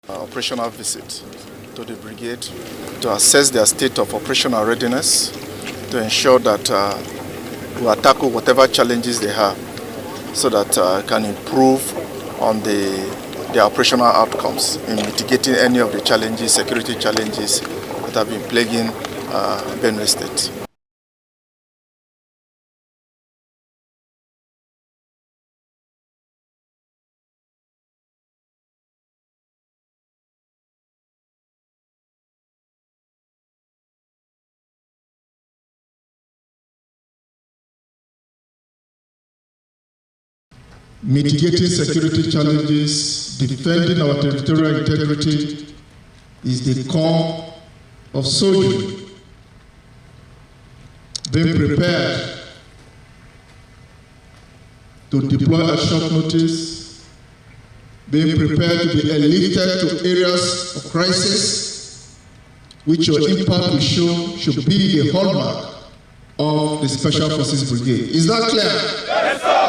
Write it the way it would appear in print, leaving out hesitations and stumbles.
Operational visit to the brigade to assess their state of operational readiness, to ensure that we will tackle whatever challenges they have so that can improve on their operational outcomes in mitigating any of the challenges, security challenges that have been plaguing Benue State. Mitigating security challenges, defending our territorial integrity is the core of soldiering. Being prepared to deploy at short notice, being prepared to be airlifted to areas of crisis, which your impact will show should be the hallmark of the Special Forces Brigade. Is that clear? Yes, sir.